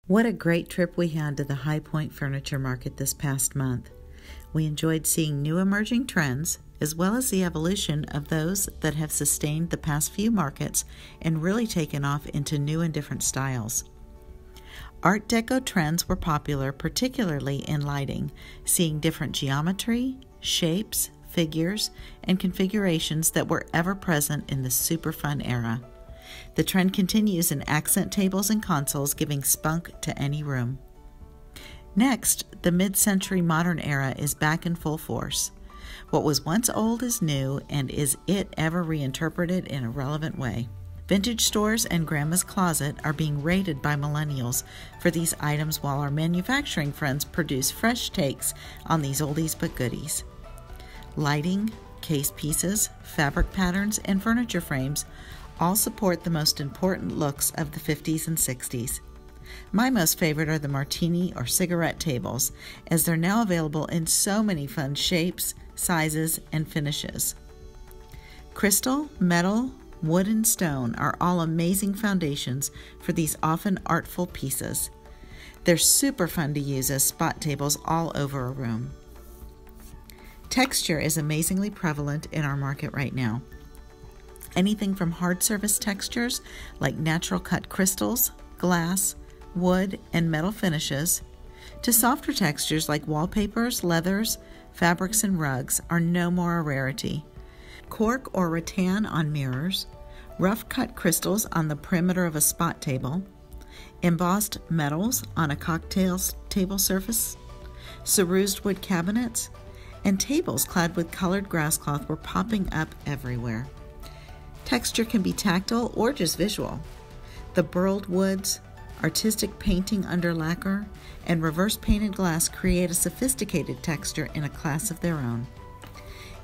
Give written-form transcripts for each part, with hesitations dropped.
What a great trip we had to the High Point Furniture Market this past month. We enjoyed seeing new emerging trends, as well as the evolution of those that have sustained the past few markets and really taken off into new and different styles. Art Deco trends were popular, particularly in lighting, seeing different geometry, shapes, figures, and configurations that were ever present in the super fun era. The trend continues in accent tables and consoles, giving spunk to any room. Next, the mid-century modern era is back in full force. What was once old is new, and is it ever reinterpreted in a relevant way? Vintage stores and grandma's closet are being raided by millennials for these items, while our manufacturing friends produce fresh takes on these oldies but goodies. Lighting, case pieces, fabric patterns, and furniture frames all support the most important looks of the 50s and 60s. My most favorite are the martini or cigarette tables, as they're now available in so many fun shapes, sizes, and finishes. Crystal, metal, wood, and stone are all amazing foundations for these often artful pieces. They're super fun to use as spot tables all over a room. Texture is amazingly prevalent in our market right now. Anything from hard surface textures like natural cut crystals, glass, wood, and metal finishes, to softer textures like wallpapers, leathers, fabrics, and rugs are no more a rarity. Cork or rattan on mirrors, rough cut crystals on the perimeter of a spot table, embossed metals on a cocktail table surface, cerused wood cabinets, and tables clad with colored grass cloth were popping up everywhere. Texture can be tactile or just visual. The burled woods, artistic painting under lacquer, and reverse painted glass create a sophisticated texture in a class of their own.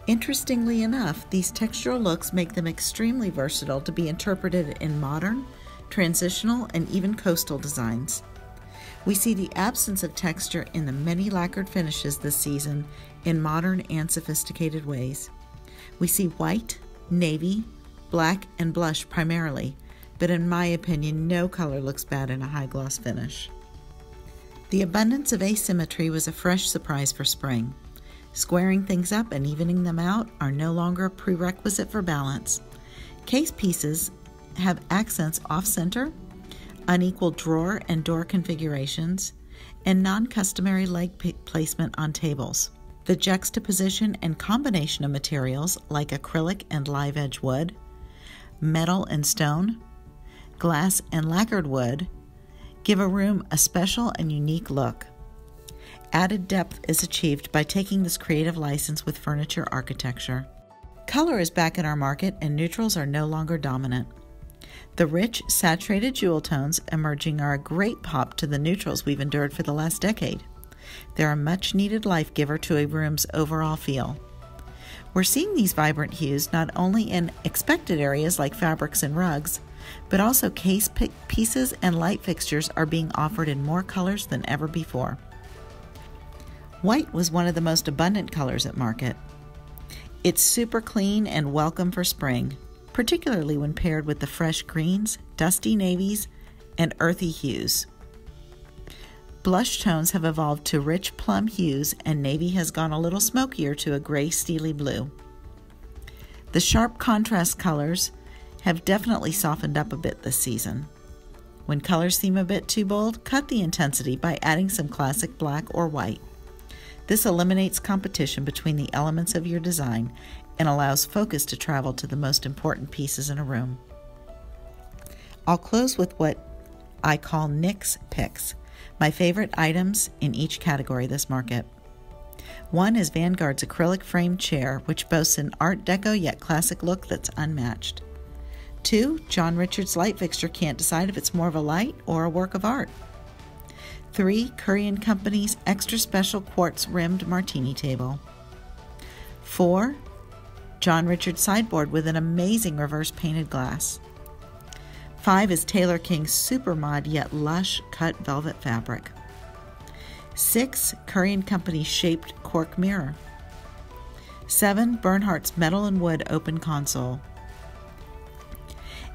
Interestingly enough, these textural looks make them extremely versatile to be interpreted in modern, transitional, and even coastal designs. We see the absence of texture in the many lacquered finishes this season in modern and sophisticated ways. We see white, navy, black, and blush primarily, but in my opinion, no color looks bad in a high gloss finish. The abundance of asymmetry was a fresh surprise for spring. Squaring things up and evening them out are no longer a prerequisite for balance. Case pieces have accents off-center, unequal drawer and door configurations, and non-customary leg placement on tables. The juxtaposition and combination of materials like acrylic and live edge wood, metal and stone, glass and lacquered wood give a room a special and unique look. Added depth is achieved by taking this creative license with furniture architecture. Color is back in our market, and neutrals are no longer dominant. The rich, saturated jewel tones emerging are a great pop to the neutrals we've endured for the last decade. They're a much-needed life giver to a room's overall feel. We're seeing these vibrant hues not only in expected areas like fabrics and rugs, but also case pieces and light fixtures are being offered in more colors than ever before. White was one of the most abundant colors at market. It's super clean and welcome for spring, particularly when paired with the fresh greens, dusty navies, and earthy hues. Blush tones have evolved to rich plum hues, and navy has gone a little smokier to a gray steely blue. The sharp contrast colors have definitely softened up a bit this season. When colors seem a bit too bold, cut the intensity by adding some classic black or white. This eliminates competition between the elements of your design and allows focus to travel to the most important pieces in a room. I'll close with what I call Nick's picks, my favorite items in each category this market. One is Vanguard's acrylic frame chair, which boasts an Art Deco yet classic look that's unmatched. 2, John Richard's light fixture can't decide if it's more of a light or a work of art. 3, Curry & Company's extra special quartz rimmed martini table. 4, John Richard sideboard with an amazing reverse painted glass. 5 is Taylor King's super mod yet lush cut velvet fabric. 6, Curry & Company shaped cork mirror. 7, Bernhardt's metal and wood open console.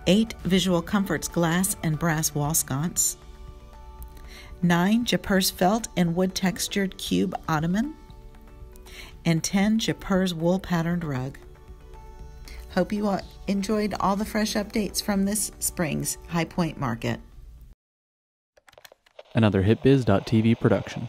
8, Visual Comfort's glass and brass wall sconce. 9 Japers felt and wood textured cube ottoman, and 10 Japers wool patterned rug. Hope you all enjoyed all the fresh updates from this spring's High Point Market. Another HitBiz.tv production.